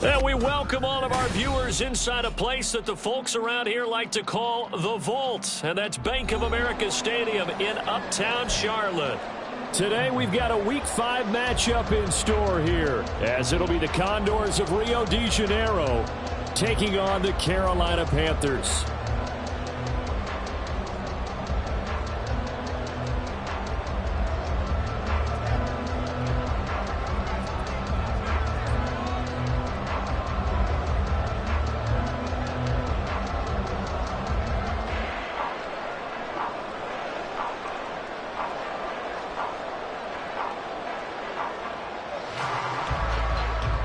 And we welcome all of our viewers inside a place that the folks around here like to call the Vault. And that's Bank of America Stadium in Uptown Charlotte. Today we've got a Week 5 matchup in store here, as it'll be the Condors of Rio de Janeiro taking on the Carolina Panthers.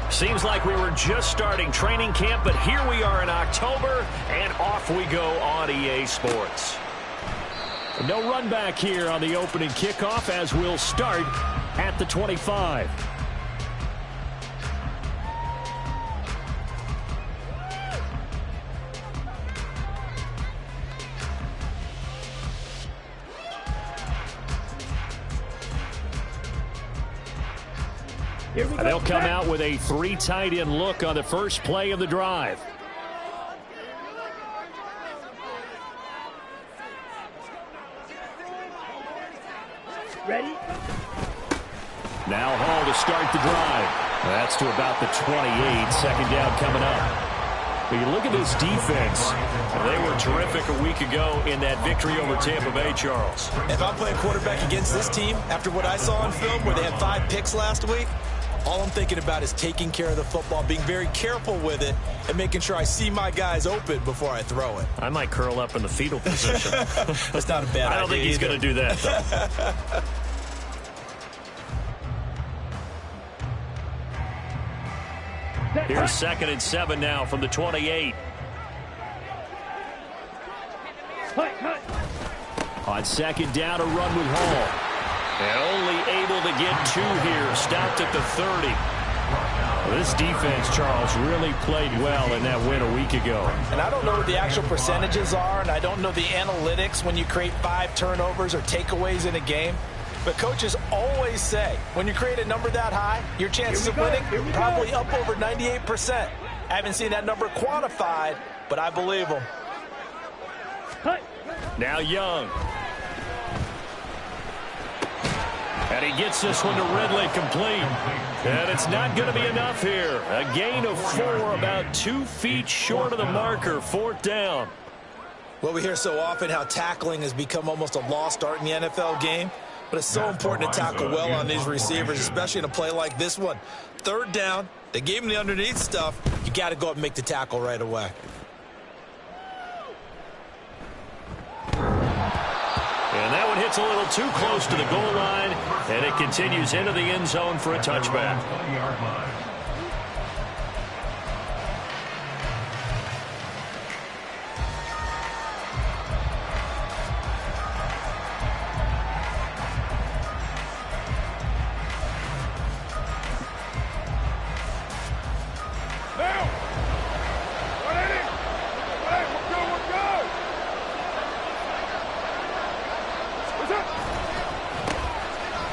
Seems like we were just starting training camp, but here we are in October, and off we go on EA Sports. No run back here on the opening kickoff, as we'll start at the 25. They'll come out with a 3 tight end look on the first play of the drive. Ready? Now Hall to start the drive. That's to about the 28. Second down coming up. But you look at this defense. They were terrific a week ago in that victory over Tampa Bay, Charles. If I'm playing quarterback against this team, after what I saw on film where they had 5 picks last week, all I'm thinking about is taking care of the football, being very careful with it, and making sure I see my guys open before I throw it. I might curl up in the fetal position. That's not a bad idea. I don't think he's going to do that, though. Here's 2nd and 7 now from the 28. On 2nd down, a run with Hall. And only able to get 2 here. Stopped at the 30. Well, this defense, Charles, really played well in that win a week ago. And I don't know what the actual percentages are, and I don't know the analytics when you create 5 turnovers or takeaways in a game. But coaches always say, when you create a number that high, your chances of winning probably up over 98%. I haven't seen that number quantified, but I believe them. Now Young. And he gets this one to Ridley complete. And it's not going to be enough here. A gain of 4, about 2 feet short of the marker, 4th down. Well, we hear so often how tackling has become almost a lost art in the NFL game. But it's so important to tackle well on these receivers, especially in a play like this one. 3rd down, they gave him the underneath stuff. You got to go up and make the tackle right away. And that one hits a little too close to the goal line, and it continues into the end zone for a touchback.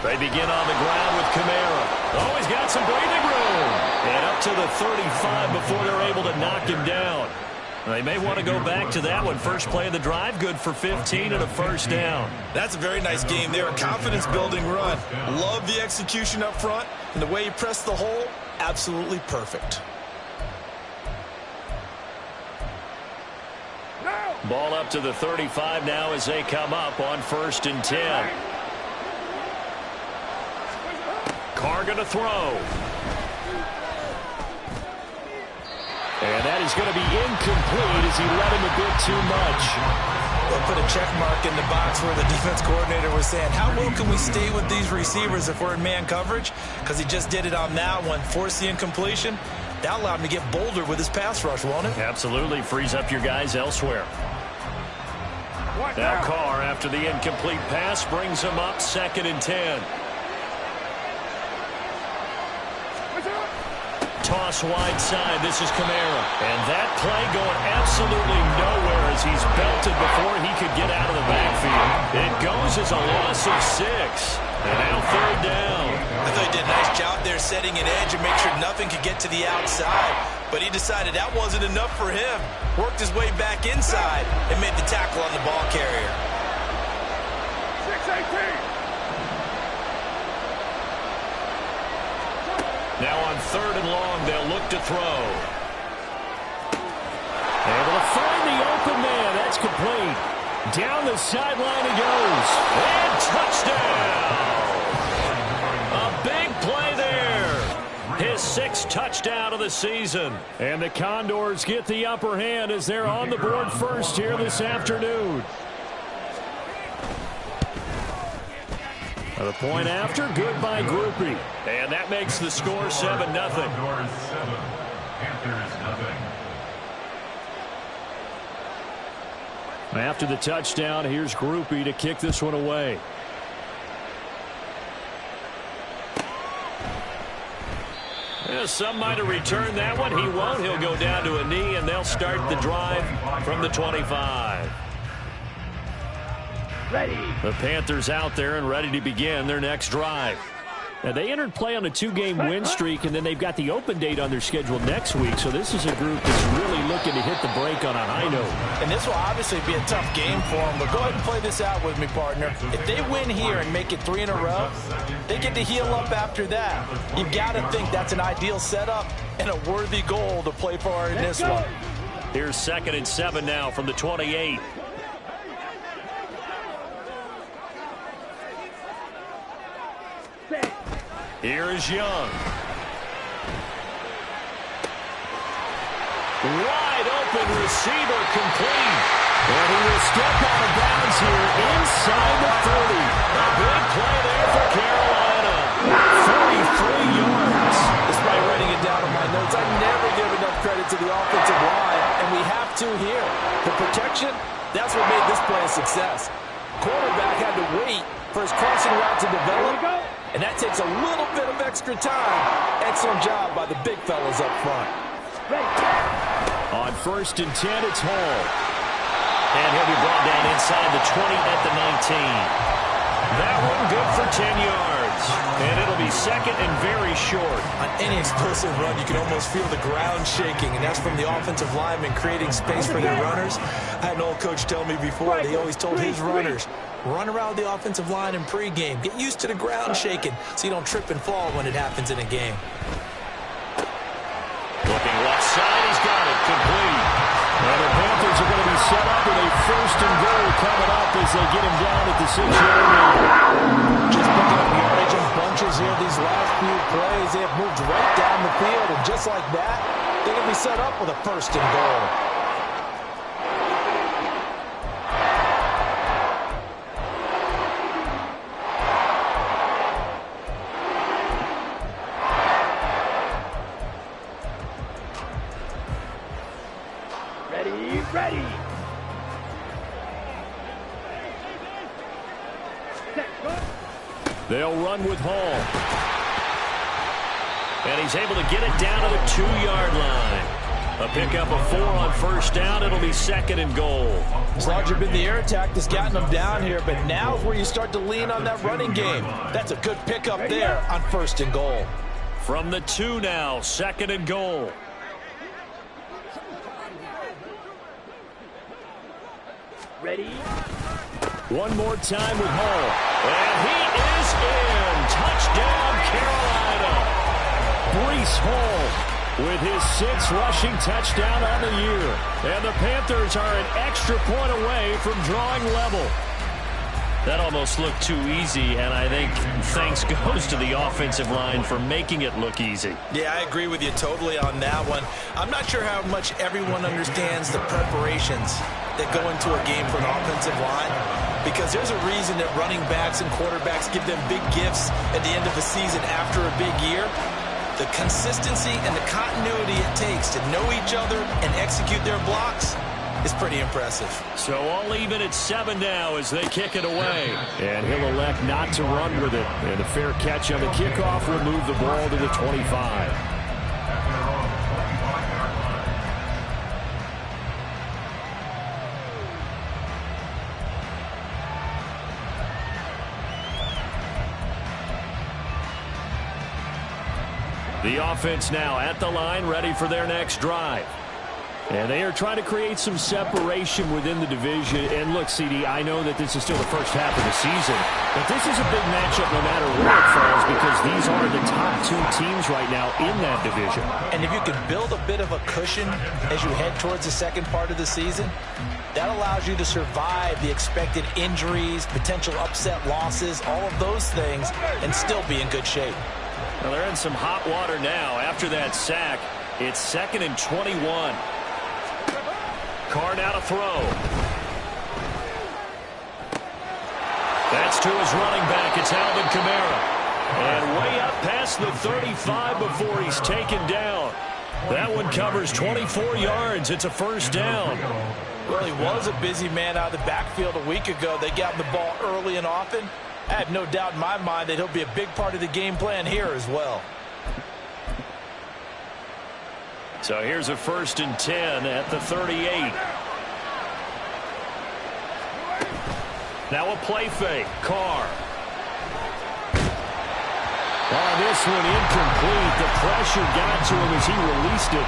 They begin on the ground with Kamara. Oh, he's got some breathing room. And up to the 35 before they're able to knock him down. They may want to go back to that one. First play of the drive, good for 15 and a 1st down. That's a very nice game there. A confidence-building run. Love the execution up front. And the way he pressed the hole, absolutely perfect. Ball up to the 35 now as they come up on 1st and 10. Carr going to throw. And that is going to be incomplete as he let him a bit too much. They'll put a check mark in the box where the defense coordinator was saying, how low can we stay with these receivers if we're in man coverage? Because he just did it on that one, forced the incompletion. That allowed him to get bolder with his pass rush, won't it? Absolutely. Frees up your guys elsewhere. Now Carr, after the incomplete pass, brings him up 2nd and 10. toss wide side. This is Kamara. And that play going absolutely nowhere as he's belted before he could get out of the backfield. It goes as a loss of 6. And now third down. I thought he did a nice job there setting an edge and make sure nothing could get to the outside. But he decided that wasn't enough for him. Worked his way back inside and made the tackle on the ball carrier. 6-18. Now on third and long, they'll look to throw. Able to find the open man. That's complete. Down the sideline he goes. And touchdown! A big play there. His 6th touchdown of the season. And the Condors get the upper hand as they're on the board first here this afternoon. The point after, good by Grupe. And that makes the score 7-0. After the touchdown, here's Grupe to kick this one away. Yeah, some might have returned that one. He won't. He'll go down to a knee, and they'll start the drive from the 25. Ready. The Panthers out there and ready to begin their next drive. Now, they entered play on a 2-game win streak, and then they've got the open date on their schedule next week. So this is a group that's really looking to hit the break on a high note. And this will obviously be a tough game for them, but go ahead and play this out with me, partner. If they win here and make it 3 in a row, they get to heal up after that. You've got to think that's an ideal setup and a worthy goal to play for in this one. Here's 2nd and 7 now from the 28. Here is Young. Wide open receiver complete. And he will step out of bounds here inside the 30. A big play there for Carolina. 43 yards. Despite writing it down in my notes, I never give enough credit to the offensive line, and we have to here. The protection, that's what made this play a success. Quarterback had to wait for his crossing route to develop. And that takes a little bit of extra time. Excellent job by the big fellas up front. On 1st and 10, it's Hall. And he'll be brought down inside the 20 at the 19. That one good for 10 yards. And it'll be 2nd and very short. On any explosive run, you can almost feel the ground shaking, and that's from the offensive linemen creating space for their runners. I had an old coach tell me before, he always told his runners, run around the offensive line in pregame. Get used to the ground shaking so you don't trip and fall when it happens in a game. Looking left side, he's got it complete. And the Panthers are going to be set up with a 1st and goal coming up as they get him down at the 6-yard line. Just picking up yardage in bunches here these last few plays. They have moved right down the field, and just like that, they're going to be set up with a 1st and goal. Ready. They'll run with Hall. And he's able to get it down to the 2-yard line. A pickup of 4 on 1st down. It'll be 2nd and goal. It's largely been the air attack that's gotten them down here, but now is where you start to lean on that running game. That's a good pickup there on 1st and goal. From the 2 now, 2nd and goal. Ready. One more time with Hall. And he is in. Touchdown, Carolina. Breece Hall with his 6th rushing touchdown on the year. And the Panthers are an extra point away from drawing level. That almost looked too easy, and I think thanks goes to the offensive line for making it look easy. Yeah, I agree with you totally on that one. I'm not sure how much everyone understands the preparations that go into a game for an offensive line, because there's a reason that running backs and quarterbacks give them big gifts at the end of the season after a big year. The consistency and the continuity it takes to know each other and execute their blocks is pretty impressive. So all even at 7 now as they kick it away. And he'll elect not to run with it. And a fair catch on the kickoff will move the ball to the 25. The offense now at the line, ready for their next drive. And they are trying to create some separation within the division. And look, CD, I know that this is still the first half of the season, but this is a big matchup no matter where it falls because these are the top two teams right now in that division. And if you can build a bit of a cushion as you head towards the second part of the season, that allows you to survive the expected injuries, potential upset losses, all of those things, and still be in good shape. Well, they're in some hot water now after that sack. It's 2nd and 21. Carr now to throw. That's to his running back. It's Alvin Kamara. And way up past the 35 before he's taken down. That one covers 24 yards. It's a first down. Well, he was a busy man out of the backfield a week ago. They got the ball early and often. I have no doubt in my mind that he'll be a big part of the game plan here as well. So here's a 1st and 10 at the 38. Now a play fake. Carr. Oh, this one incomplete. The pressure got to him as he released it.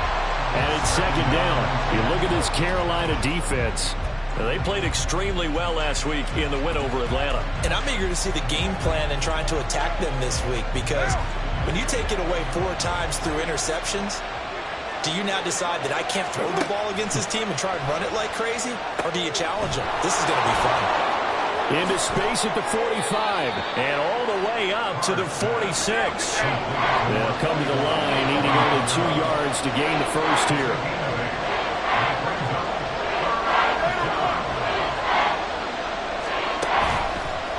And it's 2nd down. You look at this Carolina defense. They played extremely well last week in the win over Atlanta. And I'm eager to see the game plan and trying to attack them this week because when you take it away 4 times through interceptions, do you now decide that I can't throw the ball against this team and try and run it like crazy? Or do you challenge them? This is going to be fun. Into space at the 45 and all the way up to the 46. They'll come to the line needing only 2 yards to gain the first here.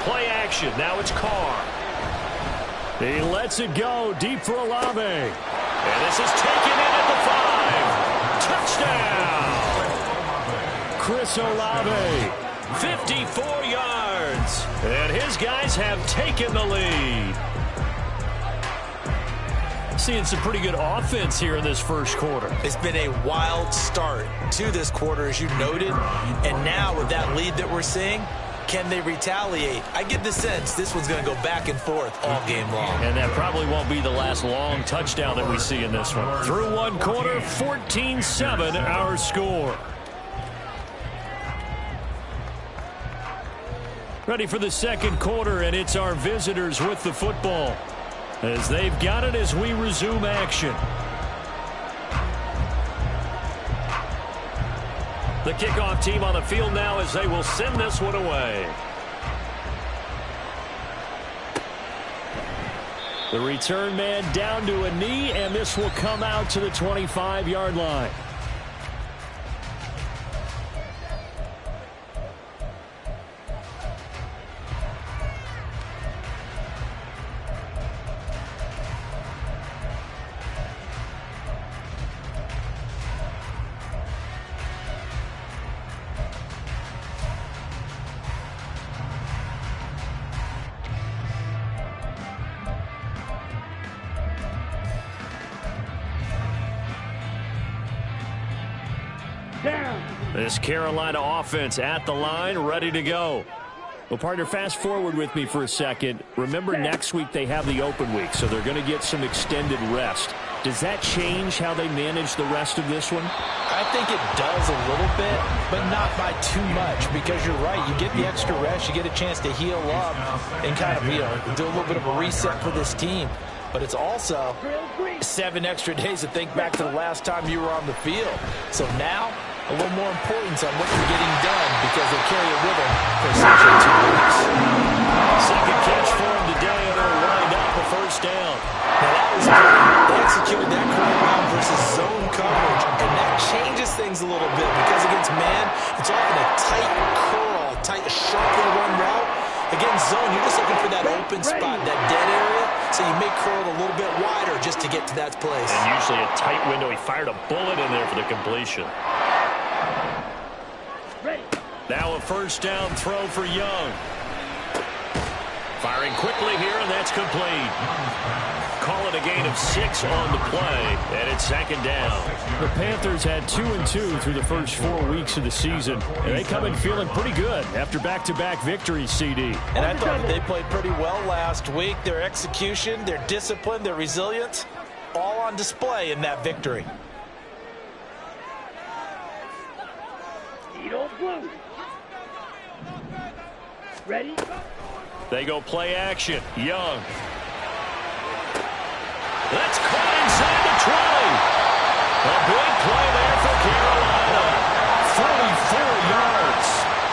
Play action. Now it's Carr. He lets it go deep for Olave. And this is taken in at the 5. Touchdown! Chris Olave. 54 yards. And his guys have taken the lead. Seeing some pretty good offense here in this first quarter. It's been a wild start to this quarter, as you noted. And now with that lead that we're seeing, can they retaliate? I get the sense this one's going to go back and forth all game long. And that probably won't be the last long touchdown that we see in this one. Through one quarter, 14-7 our score. Ready for the second quarter, and it's our visitors with the football as they've got it as we resume action. The kickoff team on the field now as they will send this one away. The return man down to a knee, and this will come out to the 25-yard line. This Carolina offense at the line, ready to go. Well, partner, fast forward with me for a second. Remember, next week they have the open week, so they're going to get some extended rest. Does that change how they manage the rest of this one? I think it does a little bit, but not by too much, because you're right. You get the extra rest, you get a chance to heal up and kind of, do a little bit of a reset for this team. But it's also 7 extra days to think back to the last time you were on the field. So now, a little more importance on what you're getting done because they carry it with them for essentially 2 weeks. Second catch for him today, and they'll wind up a first down. Now that was good. They executed that curl round versus zone coverage, and that changes things a little bit because against man, it's often a tight curl, sharply run route. Against zone, you're just looking for that open spot, that dead area, so you may curl a little bit wider just to get to that place. And usually a tight window. He fired a bullet in there for the completion. Now a first down throw for Young. Firing quickly here, and that's complete. Call it a gain of 6 on the play, and it's 2nd down. The Panthers had 2-2 through the first 4 weeks of the season, and they come in feeling pretty good after back-to-back victories, CD. And I thought they played pretty well last week. Their execution, their discipline, their resilience, all on display in that victory. Edo blue. Ready? They go play action. Young. That's caught inside the 20. A big play there for Carolina. 44 yards.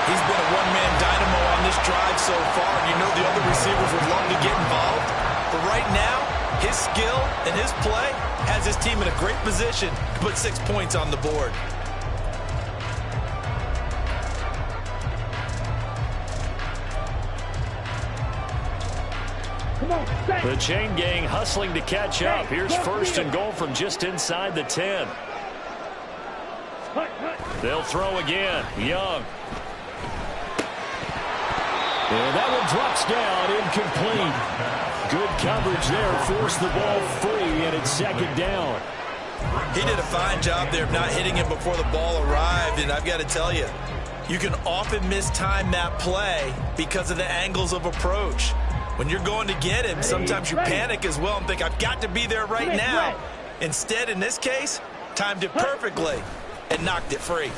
He's been a one-man dynamo on this drive so far. You know the other receivers would love to get involved. But right now, his skill and his play has his team in a great position to put 6 points on the board. The chain gang hustling to catch up. Here's first and goal from just inside the 10. They'll throw again. Young. And that one drops down, incomplete. Good coverage there, forced the ball free, and it's second down. He did a fine job there of not hitting him before the ball arrived, and I've got to tell you, you can often mistime that play because of the angles of approach. When you're going to get him, sometimes you panic as well and think, I've got to be there right now. Instead, in this case, timed it perfectly and knocked it free.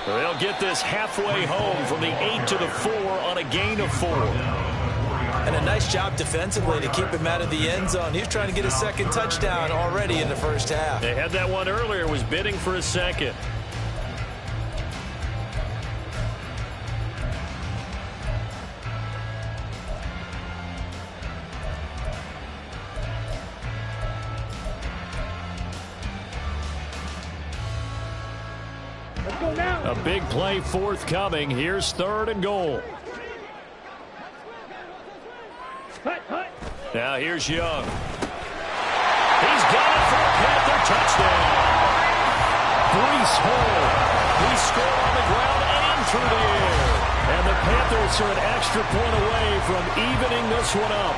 They'll get this halfway home from the 8 to the 4 on a gain of 4. And a nice job defensively to keep him out of the end zone. He's trying to get a second touchdown already in the first half. They had that one earlier, was bidding for a second. A big play forthcoming. Here's third and goal. Now here's Young. He's got it for a Panther touchdown. Breece Hall. He scored on the ground and through the air. And the Panthers are an extra point away from evening this one up.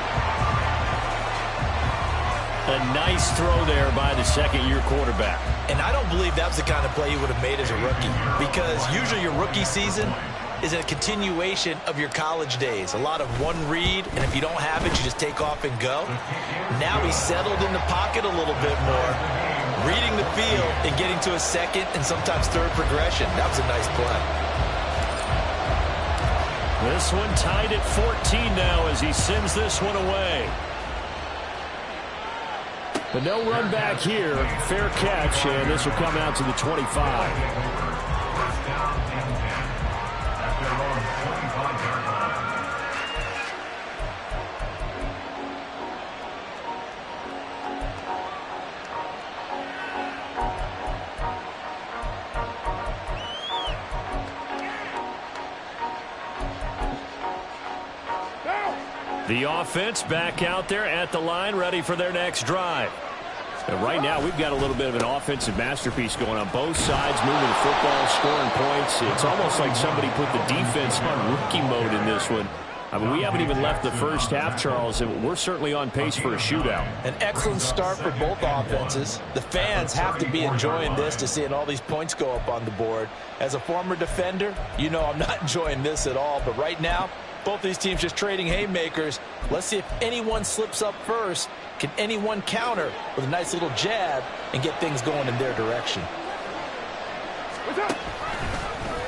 A nice throw there by the second-year quarterback. And I don't believe that's the kind of play he would have made as a rookie, because usually your rookie season is a continuation of your college days. A lot of one read, and if you don't have it, you just take off and go. Now he's settled in the pocket a little bit more, reading the field and getting to a second and sometimes third progression. That was a nice play. This one tied at 14 now as he sends this one away. But no run back here. Fair catch, and this will come out to the 25. The offense back out there at the line, ready for their next drive. And right now, we've got a little bit of an offensive masterpiece going on both sides, moving the football, scoring points. It's almost like somebody put the defense on rookie mode in this one. I mean, we haven't even left the first half, Charles, and we're certainly on pace for a shootout. An excellent start for both offenses. The fans have to be enjoying this to seeing all these points go up on the board. As a former defender, you know I'm not enjoying this at all. But right now, both these teams just trading haymakers. Let's see if anyone slips up first. Can anyone counter with a nice little jab and get things going in their direction?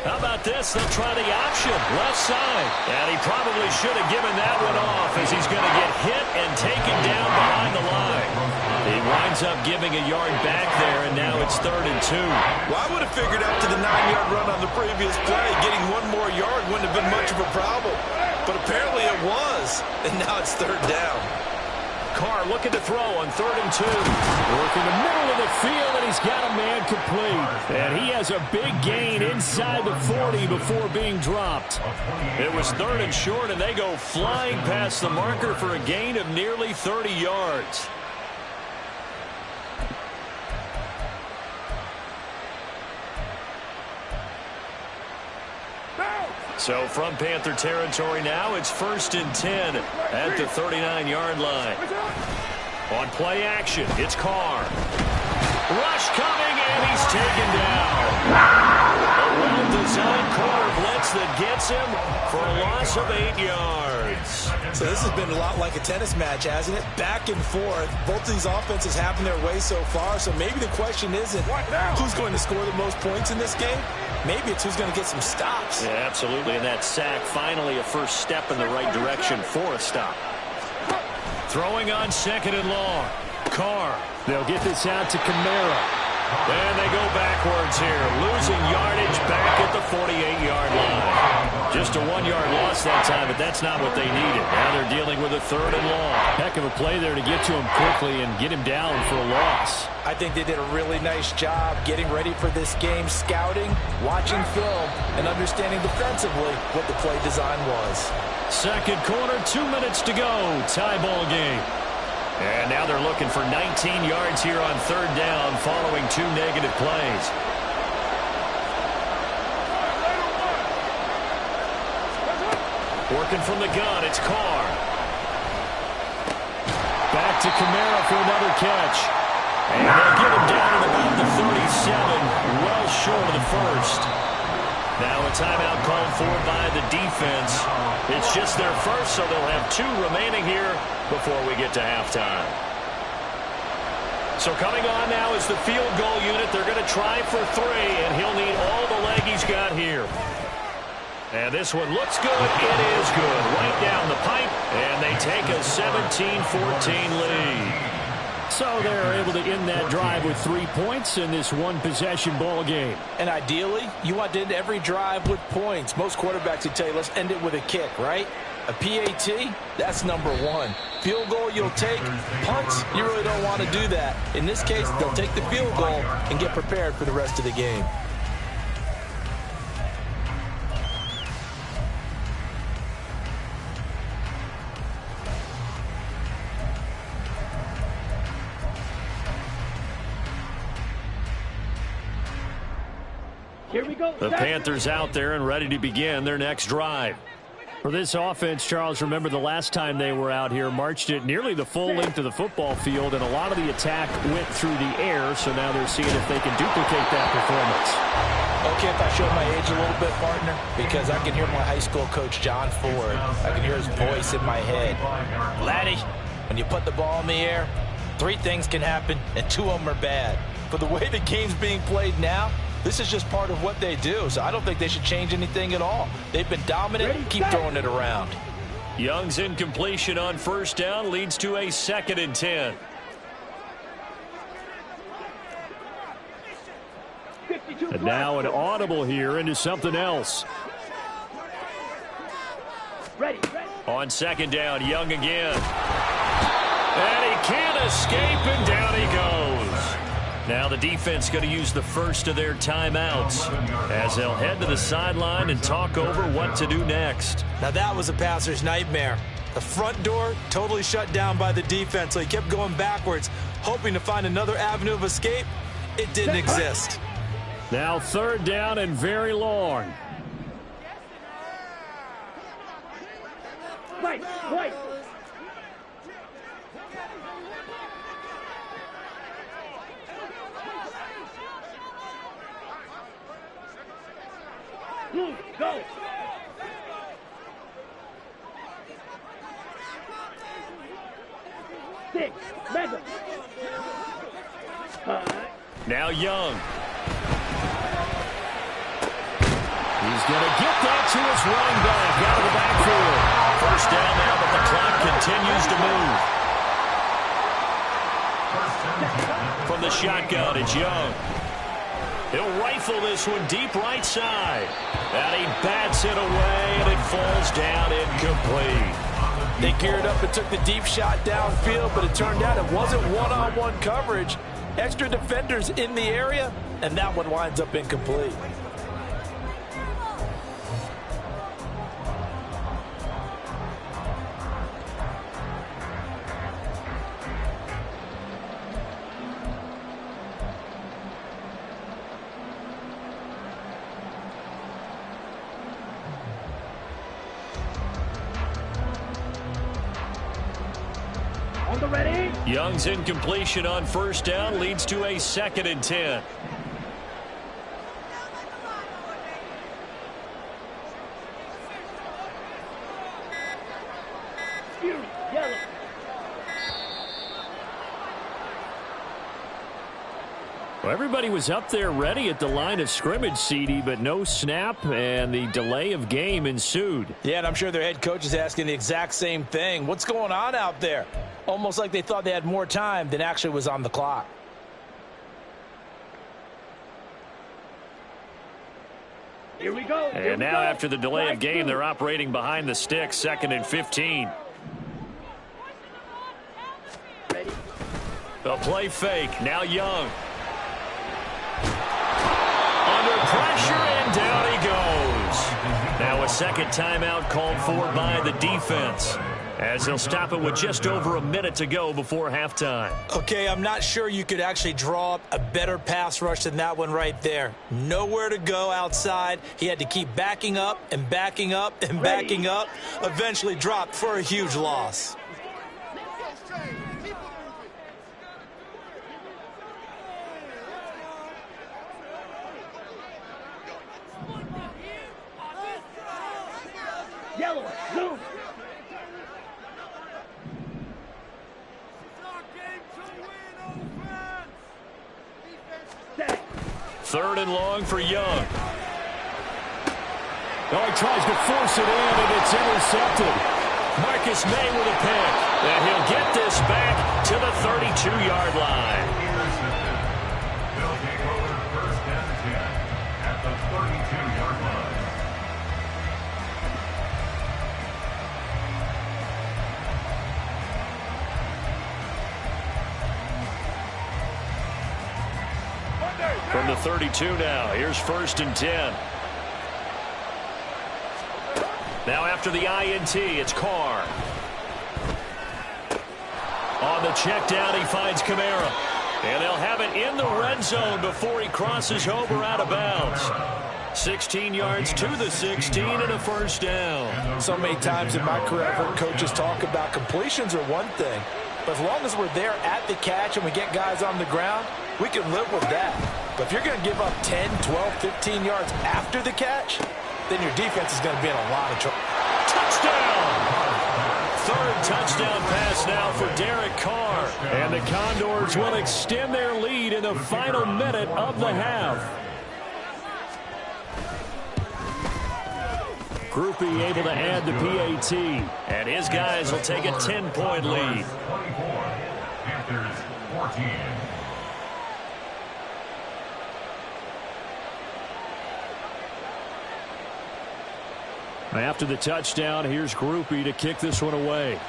How about this? They'll try the option, left side. And he probably should have given that one off as he's going to get hit and taken down behind the line. He winds up giving a yard back there, and now it's 3rd and 2. Well, I would have figured after the 9-yard run on the previous play, getting one more yard wouldn't have been much of a problem. But apparently it was, and now it's 3rd down. Carr looking to throw on 3rd and 2. Working the middle of the field, and he's got a man complete. And he has a big gain inside the 40 before being dropped. It was 3rd and short, and they go flying past the marker for a gain of nearly 30 yards. So from Panther territory now, it's 1st and 10 at the 39-yard line. On play action, it's Carr. Rush coming, and he's taken down. A well-designed corner blitz that gets him for a loss of 8 yards. So this has been a lot like a tennis match, hasn't it? Back and forth. Both of these offenses having their way so far. So maybe the question isn't who's going to score the most points in this game. Maybe it's who's going to get some stops. Yeah, absolutely. And that sack, finally a first step in the right direction for a stop. Throwing on 2nd and long. Carr. They'll get this out to Kamara. And they go backwards here, losing yardage back at the 48-yard line. Just a 1-yard loss that time, but that's not what they needed. Now they're dealing with a 3rd and long. Heck of a play there to get to him quickly and get him down for a loss. I think they did a really nice job getting ready for this game, scouting, watching film, and understanding defensively what the play design was. Second quarter, 2 minutes to go. Tie ball game. And now they're looking for 19 yards here on 3rd down following 2 negative plays. Working from the gun, it's Carr. Back to Kamara for another catch. And they'll get him down at about the 37, well short of the first. Now a timeout called for by the defense. It's just their first, so they'll have 2 remaining here before we get to halftime. So coming on now is the field goal unit. They're going to try for 3, and he'll need all the leg he's got here. And this one looks good. It is good. Right down the pipe, and they take a 17-14 lead. So they're able to end that drive with 3 points in this one-possession ball game. And ideally, you want to end every drive with points. Most quarterbacks would tell you, let's end it with a kick, right? A PAT, that's number 1. Field goal you'll take. Punts, you really don't want to do that. In this case, they'll take the field goal and get prepared for the rest of the game. Here we go. The Panthers out there and ready to begin their next drive. For this offense, Charles, remember the last time they were out here, marched it nearly the full length of the football field, and a lot of the attack went through the air, so now they're seeing if they can duplicate that performance. Okay, if I show my age a little bit, partner, because I can hear my high school coach, John Ford. I can hear his voice in my head. Laddie, when you put the ball in the air, 3 things can happen, and 2 of them are bad. For the way the game's being played now, this is just part of what they do, so I don't think they should change anything at all. They've been dominant. Keep throwing it around. Young's incompletion on 1st down leads to a 2nd and 10. And now an audible here into something else. Ready. On 2nd down, Young again. And he can't escape, and down he goes. Now the defense going to use the first of their timeouts as they'll head to the sideline and talk over what to do next. Now that was a passer's nightmare. The front door totally shut down by the defense, so he kept going backwards, hoping to find another avenue of escape. It didn't exist. Now 3rd down and very long. Right. Go. Six. Mega. Now Young. He's going to get that to his running back out of the backfield. 1st down now, but the clock continues to move. From the shotgun, it's Young. He'll rifle this one deep right side. And he bats it away, and it falls down incomplete. They geared up and took the deep shot downfield, but it turned out it wasn't one-on-one coverage. Extra defenders in the area, and that one winds up incomplete. Young's incompletion on 1st down leads to a 2nd and 10. Well, everybody was up there ready at the line of scrimmage, CD, but no snap, and the delay of game ensued. Yeah, and I'm sure their head coach is asking the exact same thing. What's going on out there? Almost like they thought they had more time than actually was on the clock. Here we go. And now after the delay of game, they're operating behind the sticks, 2nd and 15. Ready. The play fake. Now Young. Under pressure, and down he goes. Now a second timeout called for by the defense, as they'll stop it with just over a minute to go before halftime. Okay, I'm not sure you could actually draw up a better pass rush than that one right there. Nowhere to go outside. He had to keep backing up and backing up and backing up. Eventually dropped for a huge loss. Yellow. Zoom. Set. 3rd and long for Young. Oh, he tries to force it in, and it's intercepted. Marcus May with a pick. And he'll get this back to the 32-yard line. They'll take over 1st and 10 at the 32-yard line. From the 32 now, here's 1st and 10. Now after the INT, it's Carr. On the check down, he finds Kamara. And they'll have it in the red zone before he crosses over out of bounds. 16 yards to the 16 and a 1st down. So many times in my career, I've heard coaches talk about completions are one thing, but as long as we're there at the catch and we get guys on the ground, we can live with that. But if you're going to give up 10, 12, 15 yards after the catch, then your defense is going to be in a lot of trouble. Touchdown! 3rd touchdown pass now for Derek Carr. And the Condors will extend their lead in the final minute of the half. Groupie able to add the PAT. And his guys will take a 10-point lead. 24, Panthers 14. After the touchdown, here's Groupie to kick this one away.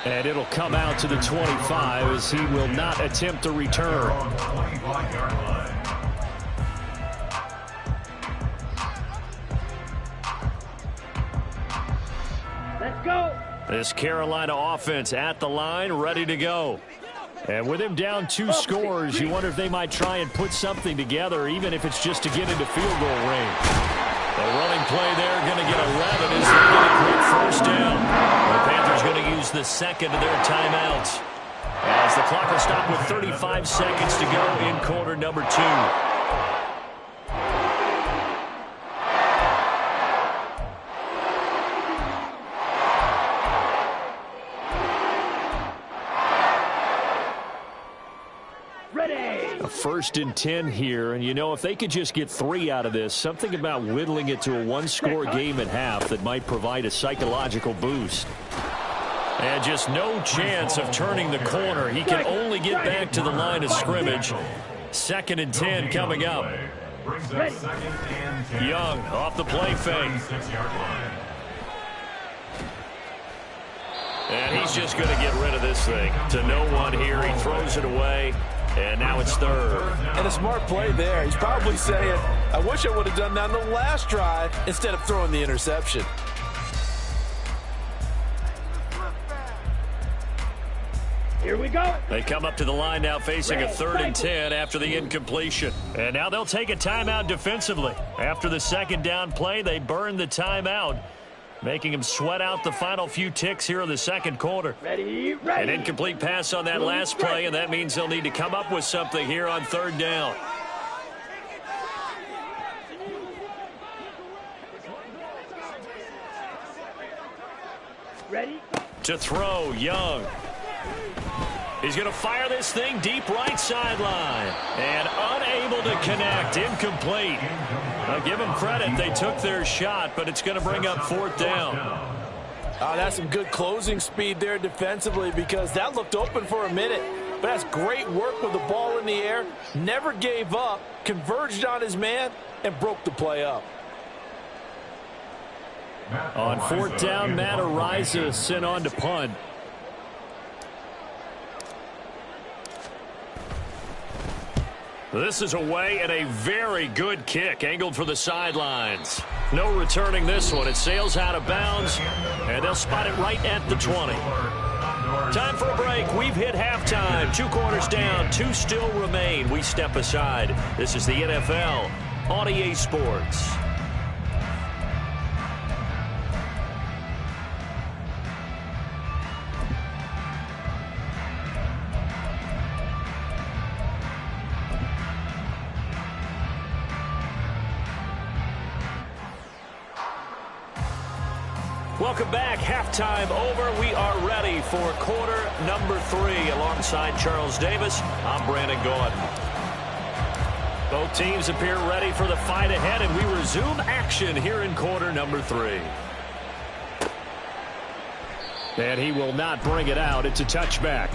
And it'll come out to the 25 as he will not attempt to return. 25-yard line. Let's go. This Carolina offense at the line, ready to go. And with him down 2 scores, you wonder if they might try and put something together, even if it's just to get into field goal range. The running play there going to get 11 as they get a quick 1st down. The Panthers going to use the 2nd of their timeouts, as the clock will stop with 35 seconds to go in quarter number 2. Ready. 1st and 10 here, and you know, if they could just get 3 out of this, something about whittling it to a 1-score game at half that might provide a psychological boost. And just no chance of turning the corner. He can only get back to the line of scrimmage. 2nd and 10 coming up. Ready. Young off the play fake. And he's just going to get rid of this thing to no one here. He throws it away. And now it's 3rd. And a smart play there. He's probably saying, I wish I would have done that on the last drive instead of throwing the interception. Here we go. They come up to the line now facing a 3rd and 10 after the incompletion. And now they'll take a timeout defensively. After the 2nd down play, they burn the timeout, making him sweat out the final few ticks here in the 2nd quarter. Ready. An incomplete pass on that last play, and that means they'll need to come up with something here on 3rd down. Ready. To throw, Young. He's going to fire this thing deep right sideline. And unable to connect. Incomplete. I'll give them credit. They took their shot, but it's going to bring up 4th down. That's some good closing speed there defensively because that looked open for a minute. But that's great work with the ball in the air. Never gave up, converged on his man, and broke the play up. On 4th down, Matt Araiza sent on to punt. This is away and a very good kick angled for the sidelines. No returning this one. It sails out of bounds, and they'll spot it right at the 20. Time for a break. We've hit halftime. 2 quarters down. 2 still remain. We step aside. This is the NFL on EA Sports. Welcome back. Halftime over. We are ready for quarter number 3. Alongside Charles Davis, I'm Brandon Gordon. Both teams appear ready for the fight ahead, and we resume action here in quarter number 3. And he will not bring it out. It's a touchback.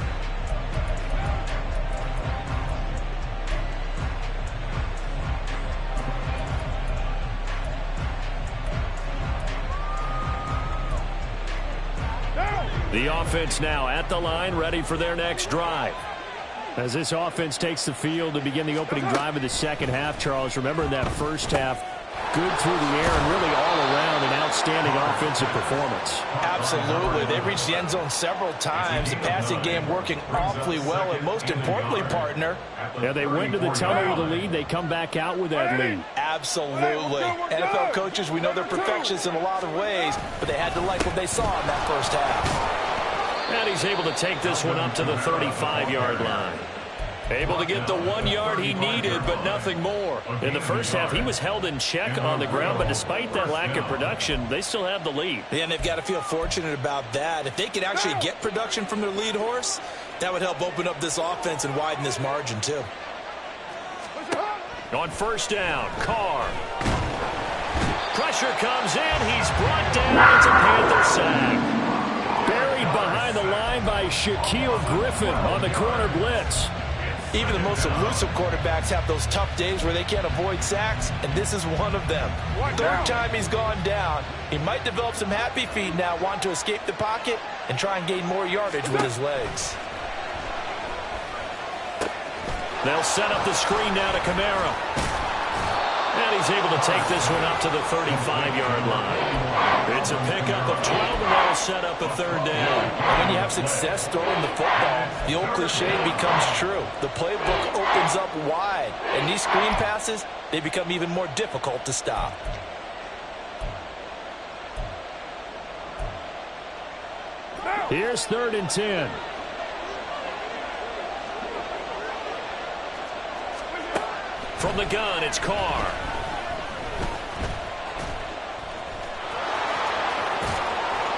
The offense now at the line, ready for their next drive. As this offense takes the field to begin the opening drive of the second half, Charles, remember in that first half, good through the air and really all around an outstanding offensive performance. Absolutely. They reached the end zone several times. The passing game working awfully well, and most importantly, partner. Yeah, they went to the tunnel with a lead. They come back out with that lead. Absolutely. NFL coaches, we know they're perfectionists in a lot of ways, but they had to like what they saw in that first half. And he's able to take this one up to the 35-yard line. Able to get the 1 yard he needed, but nothing more. In the first half, he was held in check on the ground, but despite that lack of production, they still have the lead. Yeah, and they've got to feel fortunate about that. If they could actually get production from their lead horse, that would help open up this offense and widen this margin, too. On 1st down, Carr. Pressure comes in. He's brought down. It's a Panther sack. Buried behind the line by Shaquille Griffin on the corner blitz. Even the most elusive quarterbacks have those tough days where they can't avoid sacks, and this is one of them. Third time he's gone down. He might develop some happy feet now, want to escape the pocket and try and gain more yardage with his legs. They'll set up the screen now to Kamara. And he's able to take this one up to the 35-yard line. It's a pickup of 12, and they'll set up a 3rd down. And when you have success throwing the football, the old cliche becomes true. The playbook opens up wide, and these screen passes, they become even more difficult to stop. Here's 3rd and 10. From the gun, it's Carr.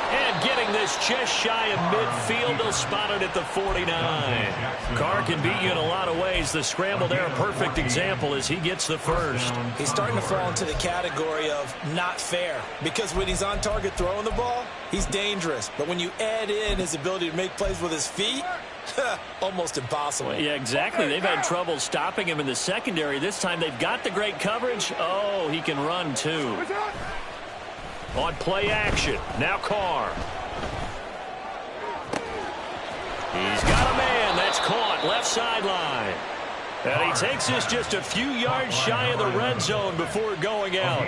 And getting this just shy of midfield, they'll spot it at the 49. Carr can beat you in a lot of ways. The scramble there, a perfect example as he gets the first. He's starting to fall into the category of not fair, because when he's on target throwing the ball, he's dangerous. But when you add in his ability to make plays with his feet, almost impossible. Yeah, exactly. They've had trouble stopping him in the secondary. This time they've got the great coverage. Oh, he can run too. On play action, now Carr. He's got a man. That's caught left sideline. And he takes this just a few yards shy of the red zone before going out.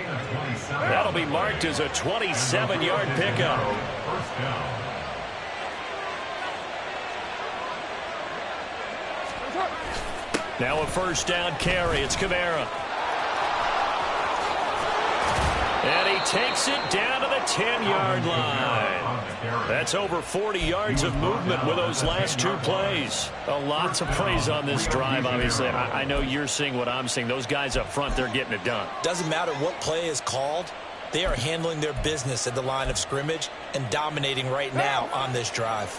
That'll be marked as a 27-yard pickup. Now a 1st down carry. It's Kamara. And he takes it down to the 10-yard line. That's over 40 yards of movement with those last 2 plays. A lot to praise on this drive, obviously. I know you're seeing what I'm seeing. Those guys up front, they're getting it done. Doesn't matter what play is called. They are handling their business at the line of scrimmage and dominating right now on this drive.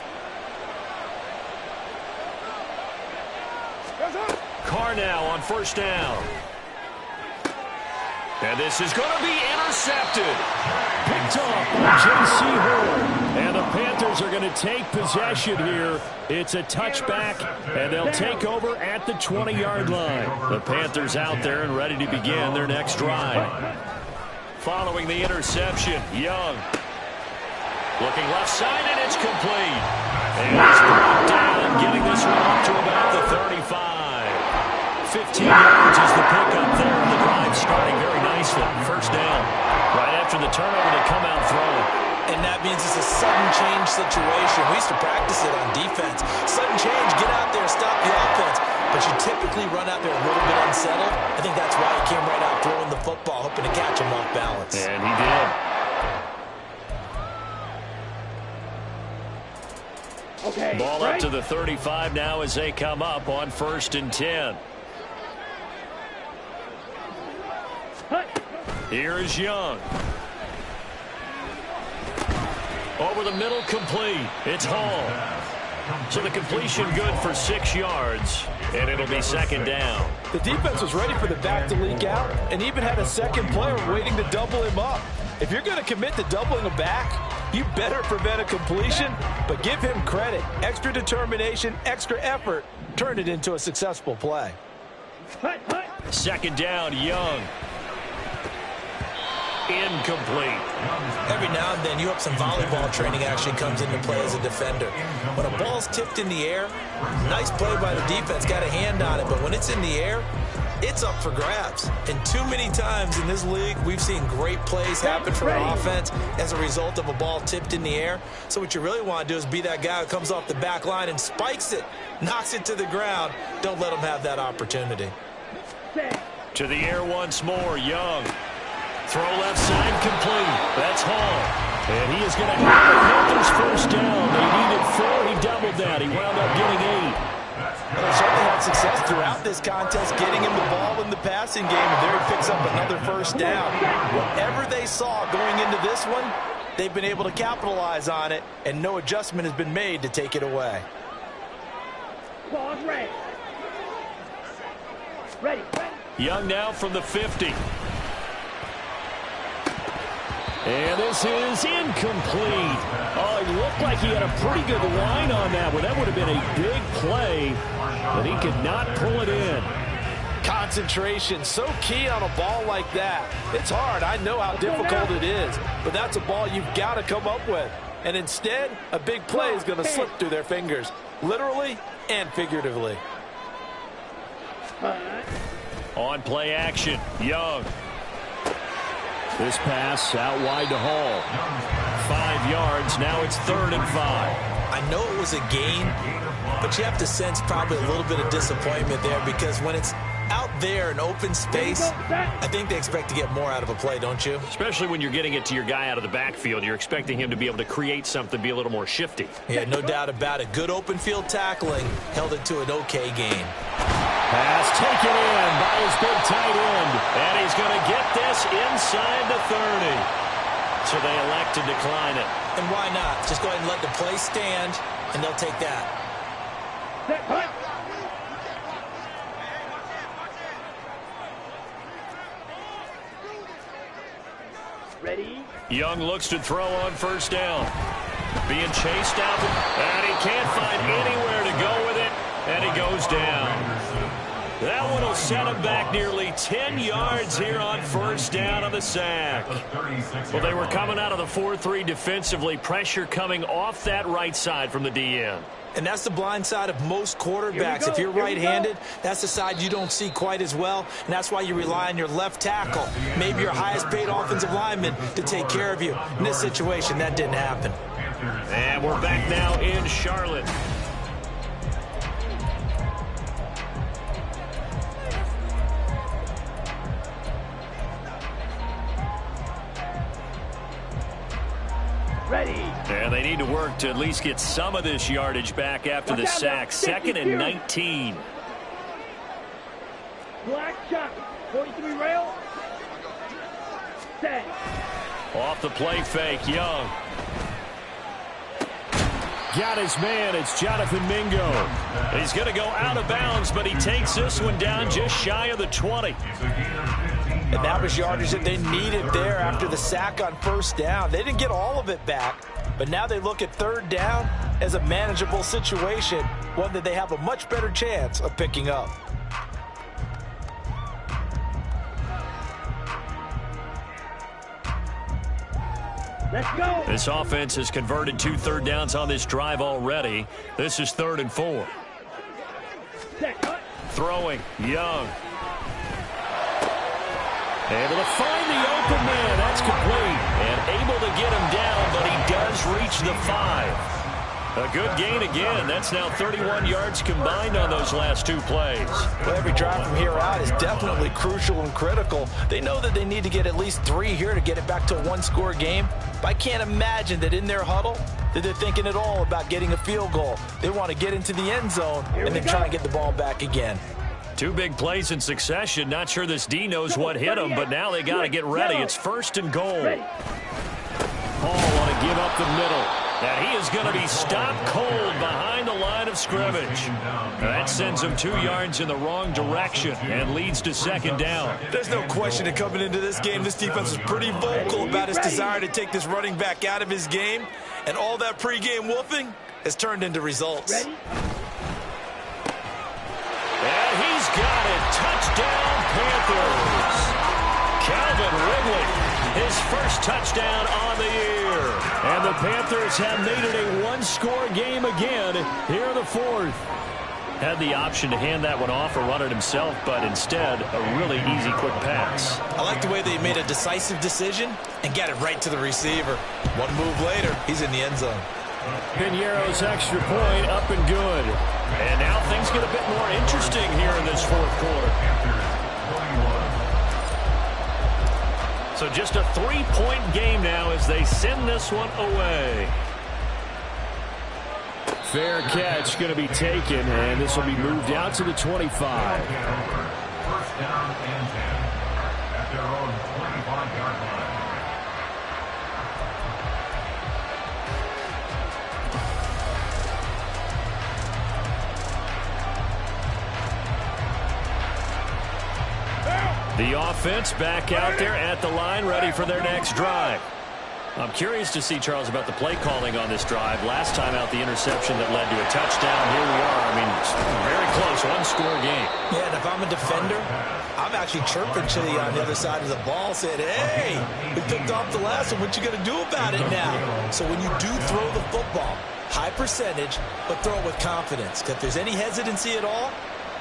are now on first down. And this is going to be intercepted. Picked off by J.C. Horn. And the Panthers are going to take possession here. It's a touchback, and they'll take over at the 20-yard line. The Panthers out there and ready to begin their next drive. Following the interception, Young. Looking left side, and it's complete. And he's brought down, getting this one up to about the 35. 15 yards is the pickup there, and the drive starting very nicely. First down. Right after the turnover, they come out throwing. And that means it's a sudden change situation. We used to practice it on defense. Sudden change, get out there, stop the offense. But you typically run out there a little bit unsettled. I think that's why he came right out throwing the football, hoping to catch him off balance. And he did. Okay, Ball up to the 35 now as they come up on 1st and 10. Here is Young. Over the middle, complete. It's Hall. So the completion good for 6 yards, and it'll be second down. The defense was ready for the back to leak out and even had a second player waiting to double him up. If you're going to commit to doubling a back, you better prevent a completion, but give him credit. Extra determination, extra effort turned it into a successful play. Second down, Young. Incomplete. Every now and then, you have some volleyball training actually comes into play as a defender. When a ball's tipped in the air, nice play by the defense, got a hand on it, but when it's in the air, it's up for grabs. And too many times in this league, we've seen great plays happen for an offense as a result of a ball tipped in the air. So what you really want to do is be that guy who comes off the back line and spikes it, knocks it to the ground. Don't let him have that opportunity. To the air once more, Young. Throw left side, complete. That's Hall. And he is going to have the Panthers first down. They needed 4. He doubled that. He wound up getting 8. They've certainly had success throughout this contest, getting him the ball in the passing game, and there he picks up another first down. Whatever they saw going into this one, they've been able to capitalize on it, and no adjustment has been made to take it away. Ball's ready. Ready. Young now from the 50. And this is incomplete. Oh, it looked like he had a pretty good line on that one. That would have been a big play, but he could not pull it in. Concentration, so key on a ball like that. It's hard. I know how difficult it is, but that's a ball you've got to come up with. And instead, a big play is going to slip through their fingers, literally and figuratively. On play action, Young. This pass out wide to Hall. 5 yards. Now it's 3rd and 5. I know it was a gain, but you have to sense probably a little bit of disappointment there because when it's out there in open space, I think they expect to get more out of a play, don't you? Especially when you're getting it to your guy out of the backfield. You're expecting him to be able to create something, be a little more shifty. Yeah, no doubt about it. Good open field tackling held it to an okay gain. Pass taken in by his big tight end. And he's going to get this inside the 30. So they elect to decline it. And why not? Just go ahead and let the play stand, and they'll take that. Ready? Young looks to throw on first down. Being chased out, and he can't find anywhere to go with it, and he goes down. That one will set him back nearly 10 yards here on first down on the sack. Well, they were coming out of the 4-3 defensively. Pressure coming off that right side from the DN. And that's the blind side of most quarterbacks. If you're right-handed, that's the side you don't see quite as well, and that's why you rely on your left tackle, maybe your highest-paid offensive lineman, to take care of you. In this situation, that didn't happen. And we're back now in Charlotte. Ready. And they need to work to at least get some of this yardage back after the sack. 2nd and 19. Black shot. 43 rail. Set. Off the play fake, Young. got his man. It's Jonathan Mingo. He's going to go out of bounds, but he takes this one down just shy of the 20. And that was yardage that they needed there after the sack on first down. They didn't get all of it back, but now they look at third down as a manageable situation, one that they have a much better chance of picking up. Let's go. This offense has converted 2 third downs on this drive already. This is 3rd and 4. Set, cut. Throwing, Young. Able to find the open man. That's complete. And able to get him down, but he does reach the 5. A good gain again. That's now 31 yards combined on those last 2 plays. Well, every drive from here out is definitely crucial and critical. They know that they need to get at least 3 here to get it back to a 1-score game. But I can't imagine that in their huddle that they're thinking at all about getting a field goal. They want to get into the end zone and then try and get the ball back again. 2 big plays in succession. Not sure this D knows what hit him, but now they got to get ready. It's 1st and goal. Hall want to give up the middle. And he is going to be stopped cold behind the line of scrimmage. That sends him 2 yards in the wrong direction and leads to 2nd down. There's no question that coming into this game, this defense is pretty vocal about his desire to take this running back out of his game. And all that pregame wolfing has turned into results. Ready? And he's got it. Touchdown, Panthers. Calvin Ridley, his first touchdown on the year. And the Panthers have made it a 1-score game again here in the 4th. Had the option to hand that one off or run it himself, but instead, a really easy, quick pass. I like the way they made a decisive decision and got it right to the receiver. 1 move later, he's in the end zone. Piñeiro's extra point up and good. And now things get a bit more interesting here in this 4th quarter. So just a 3-point game now as they send this one away. Fair catch going to be taken, and this will be moved out to the 25. 1st down and 10 at their own 25-yard line. The offense back out there at the line, ready for their next drive. I'm curious to see, Charles, about the play calling on this drive. Last time out, the interception that led to a touchdown. Here we are. I mean, very close, 1-score game. Yeah, and if I'm a defender, I'm actually chirping to you on the other side of the ball, saying, hey, we picked off the last one. What you going to do about it now? So when you do throw the football, high percentage, but throw it with confidence. Because if there's any hesitancy at all,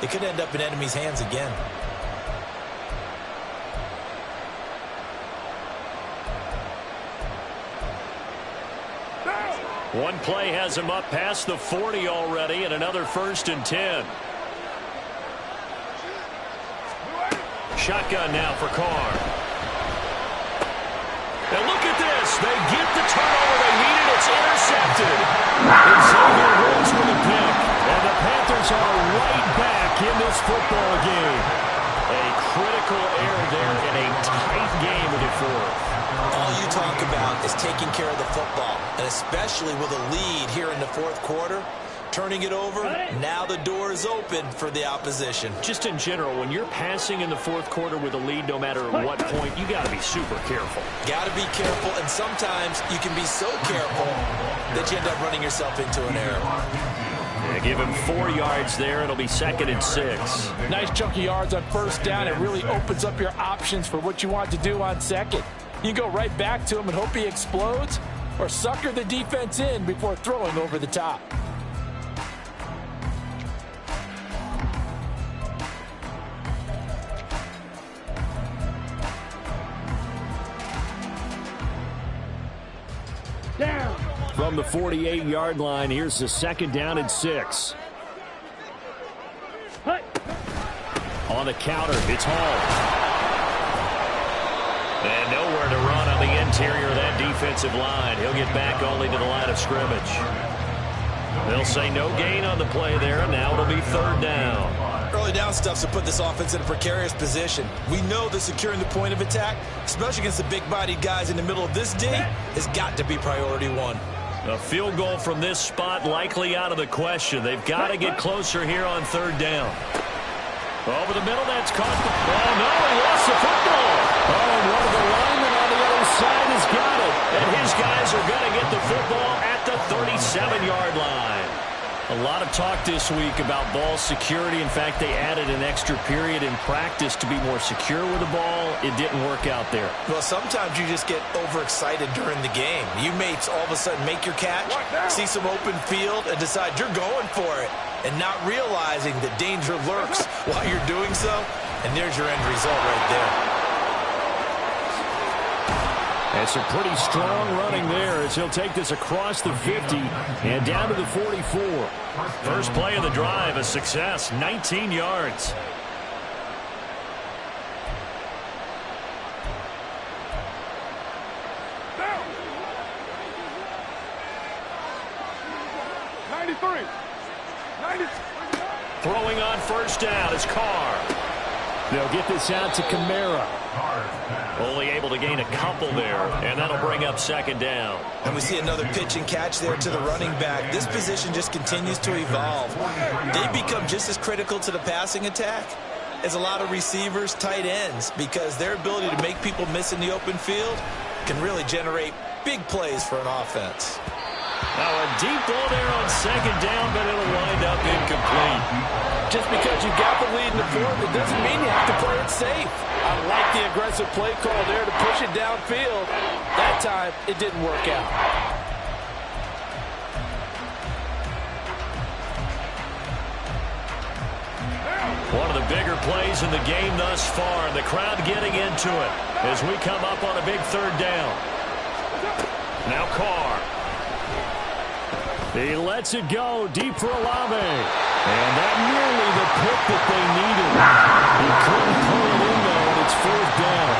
it could end up in enemy's hands again. One play has him up past the 40 already, and another 1st and 10. Shotgun now for Carr. And look at this. They get the turnover they needed. It's intercepted. And Xavier Rhodes with a pick. And the Panthers are right back in this football game. A critical error there in a tight game in the 4th. All you talk about is taking care of the football, and especially with a lead here in the 4th quarter, turning it over, now the door is open for the opposition. Just in general, when you're passing in the 4th quarter with a lead, no matter what point, you got to be super careful. Got to be careful, and sometimes you can be so careful that you end up running yourself into an error. Yeah, give him 4 yards there. It'll be 2nd and 6. Nice chunk of yards on 1st down. It really opens up your options for what you want to do on 2nd. You go right back to him and hope he explodes, or sucker the defense in before throwing over the top. Down. From the 48-yard line, here's the 2nd down and 6. Hut. On the counter, it's Hall. And nowhere to run on the interior of that defensive line. He'll get back only to the line of scrimmage. They'll say no gain on the play there, and now it'll be 3rd down. Early down stuff's to put this offense in a precarious position. We know that securing the point of attack, especially against the big-bodied guys in the middle of this D, has got to be priority 1. A field goal from this spot likely out of the question. They've got to get closer here on third down. Over the middle, that's caught. Oh, no, he lost the football. Oh, and one of the linemen on the other side has got it. And his guys are going to get the football at the 37-yard line. A lot of talk this week about ball security. In fact, they added an extra period in practice to be more secure with the ball. It didn't work out there. Well, sometimes you just get overexcited during the game. You may all of a sudden make your catch, see some open field, and decide you're going for it, and not realizing that danger lurks while you're doing so. And there's your end result right there. It's a pretty strong running there as he'll take this across the 50 and down to the 44. First play of the drive, a success, 19 yards. Down. 93. 90. Throwing on first down is Carr. They'll get this out to Kamara. Only able to gain a couple there, and that'll bring up second down. And we see another pitch and catch there to the running back. This position just continues to evolve. They become just as critical to the passing attack as a lot of receivers, tight ends, because their ability to make people miss in the open field can really generate big plays for an offense. Now a deep ball there on second down, but it'll wind up incomplete. Just because you got the lead in the fourth, it doesn't mean you have to play it safe. I like the aggressive play call there to push it downfield. That time, it didn't work out. One of the bigger plays in the game thus far, and the crowd getting into it as we come up on a big third down. Now Carr. He lets it go deep for Olave. And that nearly the pick that they needed. He couldn't pull it in, though, and it's fourth down.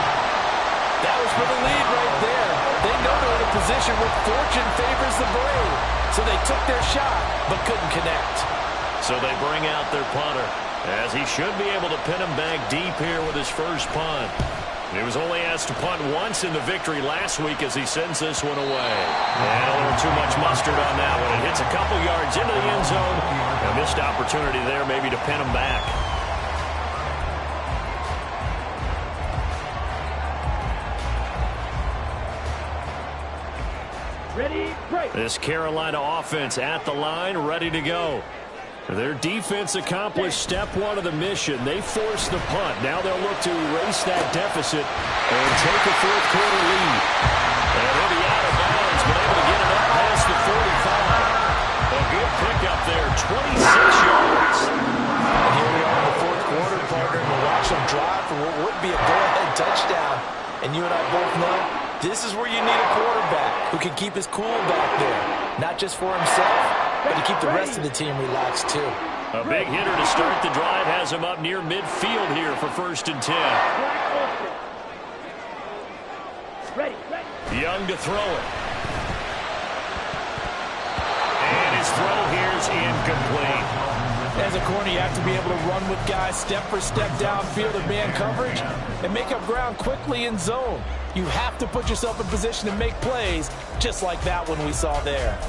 That was for the lead right there. They know they're in a position where fortune favors the brave. So they took their shot, but couldn't connect. So they bring out their punter, as he should be able to pin him back deep here with his first punt. He was only asked to punt once in the victory last week as he sends this one away. And a little too much mustard on that one. It hits a couple yards into the end zone. A missed opportunity there maybe to pin him back. Ready, break. This Carolina offense at the line, ready to go. Their defense accomplished step one of the mission. They forced the punt. Now they'll look to erase that deficit and take a fourth quarter lead. And he'll be out of bounds, but able to get it up past the 45. A good pickup there, 26 yards. And here we are in the fourth quarter, partner, and we'll watch them drive for what would be a go-ahead touchdown. And you and I both know this is where you need a quarterback who can keep his cool back there, not just for himself, but to keep the rest of the team relaxed, too. A big hitter to start the drive has him up near midfield here for 1st and 10. Ready. Young to throw it. And his throw here is incomplete. As a corner, you have to be able to run with guys step for step downfield of man coverage and make up ground quickly in zone. You have to put yourself in position to make plays, just like that one we saw there.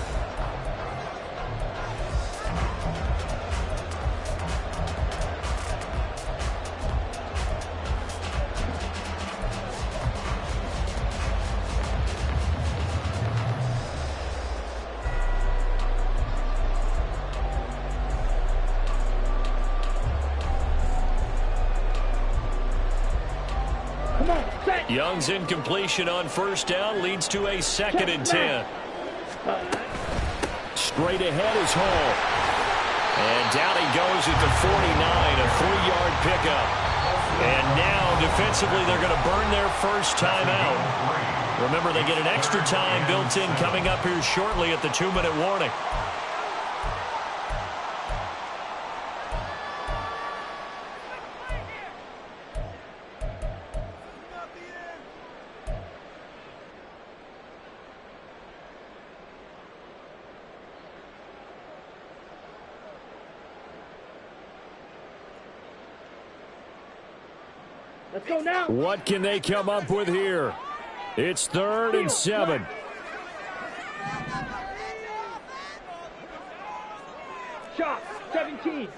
Young's incompletion on first down leads to a 2nd and 10. Straight ahead is Hall. And down he goes at the 49, a 3-yard pickup. And now, defensively, they're going to burn their first timeout. Remember, they get an extra time built in coming up here shortly at the 2-minute warning. Let's go now. What can they come up with here? It's 3rd and 7. 17.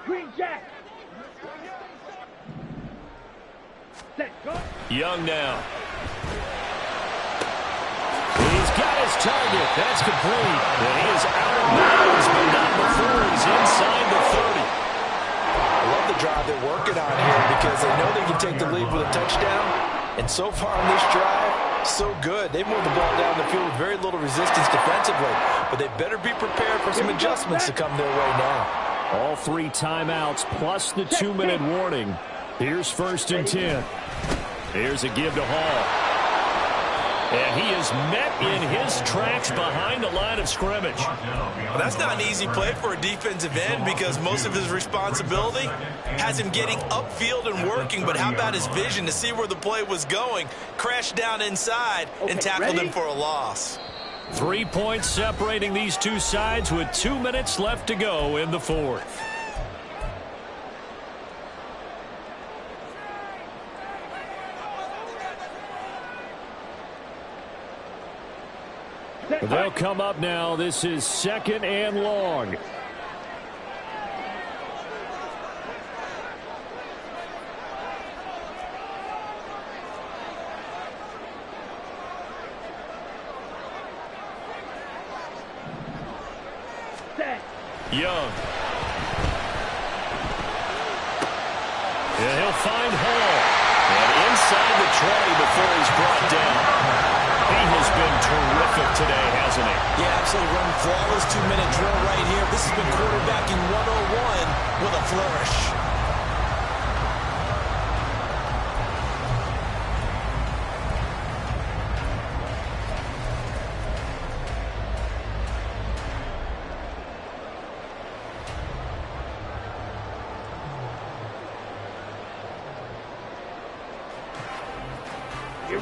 Green Jack. Set, go. Young now. He's got his target. That's complete. And he is out of bounds, but not before he's inside the 30. I love the drive they're working on here because they know they can take the lead with a touchdown. And so far on this drive, so good. They've moved the ball down the field with very little resistance defensively. But they better be prepared for some adjustments to come their way now. All 3 timeouts plus the 2-minute warning. Here's 1st and 10. Here's a give to Hall. And he is met in his tracks behind the line of scrimmage. Well, that's not an easy play for a defensive end because most of his responsibility has him getting upfield and working. But how about his vision to see where the play was going, crashed down inside, and tackled him for a loss. 3 points separating these two sides with 2 minutes left to go in the 4th. They'll come up now. This is 2nd and long. Young. And he'll find Hall. And inside the 20 before he's brought down. He has been terrific today, hasn't he? Yeah, absolutely. Running flawless 2-minute drill right here. This has been quarterbacking 101 with a flourish.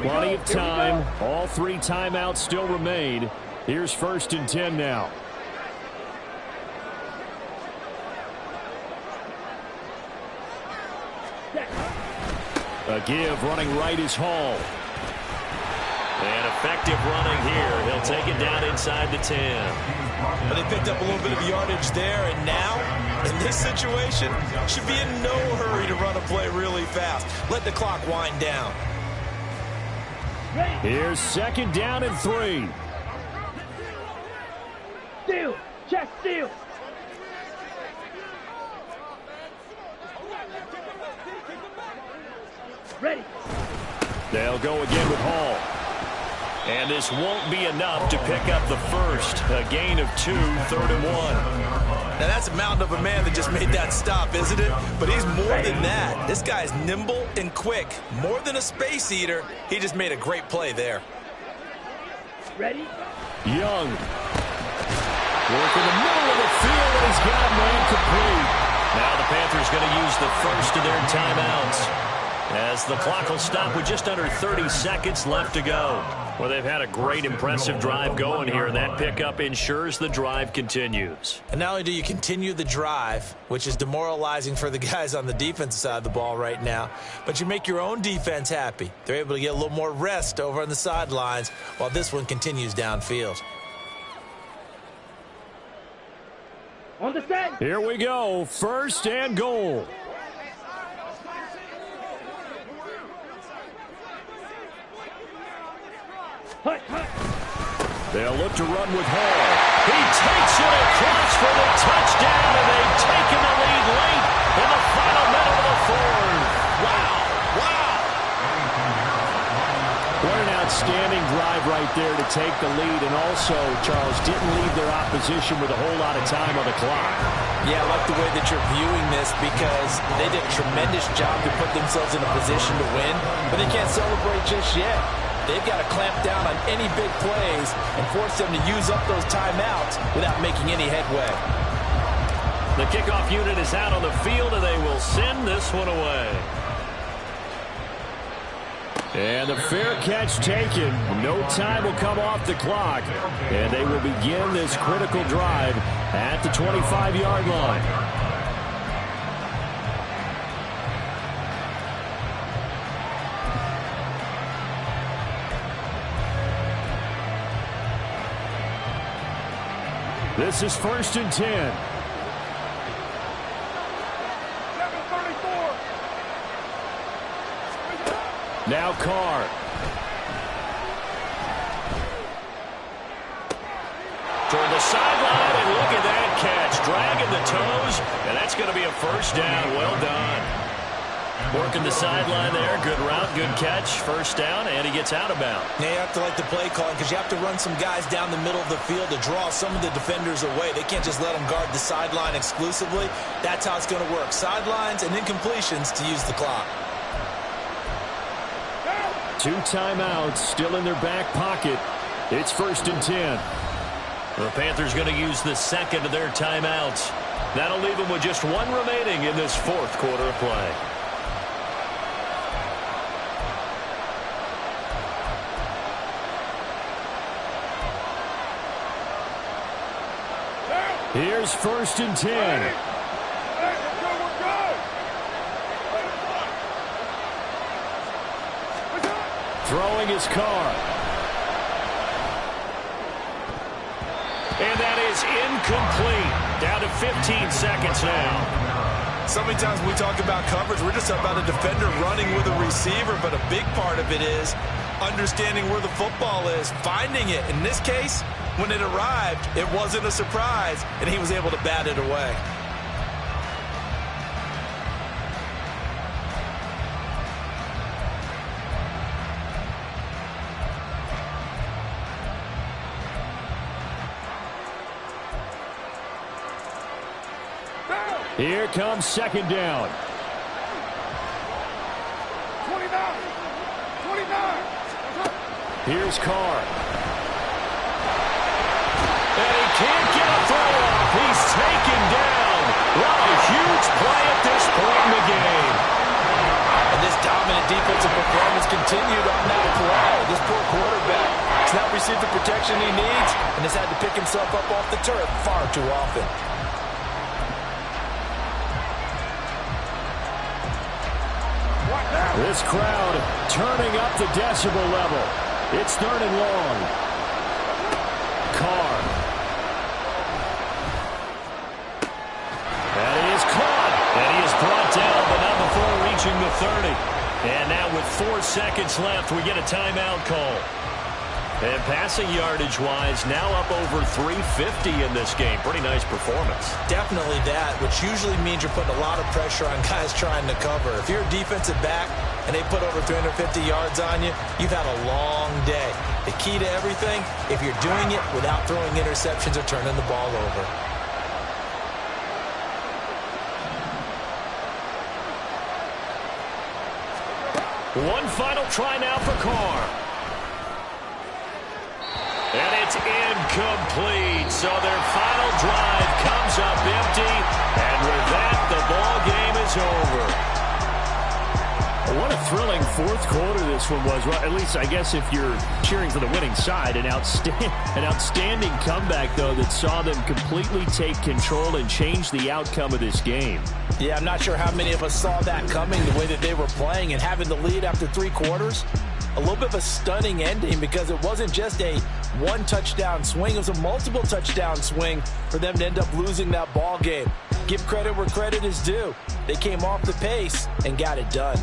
Plenty of time. All 3 timeouts still remain. Here's 1st and 10 now. A give running right is Hall. And effective running here. He'll take it down inside the 10. But they picked up a little bit of yardage there, and now, in this situation, should be in no hurry to run a play really fast. Let the clock wind down. Here's 2nd down and 3. Steal. Check steal. Ready. They'll go again with Hall. And this won't be enough to pick up the first. A gain of 2, 3rd and 1. Now that's a mountain of a man that just made that stop, isn't it? But he's more than that. This guy's nimble and quick. More than a space eater. He just made a great play there. Ready. Young. Work in the middle of the field, and he's got man complete. Now the Panthers going to use the first of their timeouts, as the clock will stop with just under 30 seconds left to go. Well, they've had a great, impressive drive going here, and that pickup ensures the drive continues. And not only do you continue the drive, which is demoralizing for the guys on the defensive side of the ball right now, but you make your own defense happy. They're able to get a little more rest over on the sidelines while this one continues downfield. On the set. Here we go. 1st and goal. Hut, hut. They'll look to run with Hall. He takes it across for the touchdown, and they've taken the lead late in the final minute of the 4th. Wow. What an outstanding drive right there to take the lead, and also, Charles, didn't leave their opposition with a whole lot of time on the clock. Yeah, I like the way that you're viewing this because they did a tremendous job to put themselves in a position to win, but they can't celebrate just yet. They've got to clamp down on any big plays and force them to use up those timeouts without making any headway. The kickoff unit is out on the field, and they will send this one away. And the fair catch taken. No time will come off the clock. And they will begin this critical drive at the 25-yard line. This is 1st and 10. Now Carr. Toward the sideline, and look at that catch. Dragging the toes, and that's going to be a first down. Well done. Working the sideline there. Good route, good catch. First down, and he gets out of bounds. Now you have to like the play calling because you have to run some guys down the middle of the field to draw some of the defenders away. They can't just let them guard the sideline exclusively. That's how it's going to work. Sidelines and incompletions to use the clock. 2 timeouts still in their back pocket. It's 1st and 10. The Panthers going to use the second of their timeouts. That'll leave them with just 1 remaining in this 4th quarter of play. Here's 1st and 10. Throwing his Carr. And that is incomplete. Down to 15 seconds now. So many times when we talk about coverage, we're just about a defender running with a receiver, but a big part of it is understanding where the football is, finding it. In this case, when it arrived, it wasn't a surprise, and he was able to bat it away. Here comes 2nd down. 29. Here's Carr. And he can't get a throw off. He's taken down. What a huge play at this point in the game. And this dominant defensive performance continued on that play. This poor quarterback has not received the protection he needs and has had to pick himself up off the turf far too often. This crowd turning up the decibel level. It's 3rd and long. Carr. And he is caught. And he is brought down, but not before reaching the 30. And now with 4 seconds left, we get a timeout call. And passing yardage-wise, now up over 350 in this game. Pretty nice performance. Definitely that, which usually means you're putting a lot of pressure on guys trying to cover. If you're a defensive back and they put over 350 yards on you, you've had a long day. The key to everything, if you're doing it without throwing interceptions or turning the ball over. One final try now for Carr. And it's incomplete. So their final drive comes up empty. And with that, the ball game is over. What a thrilling 4th quarter this one was. Well, at least, I guess, if you're cheering for the winning side, an outstanding comeback, though, that saw them completely take control and change the outcome of this game. Yeah, I'm not sure how many of us saw that coming, the way that they were playing and having the lead after 3 quarters. A little bit of a stunning ending because it wasn't just a 1-touchdown swing. It was a multiple touchdown swing for them to end up losing that ball game. Give credit where credit is due. They came off the pace and got it done.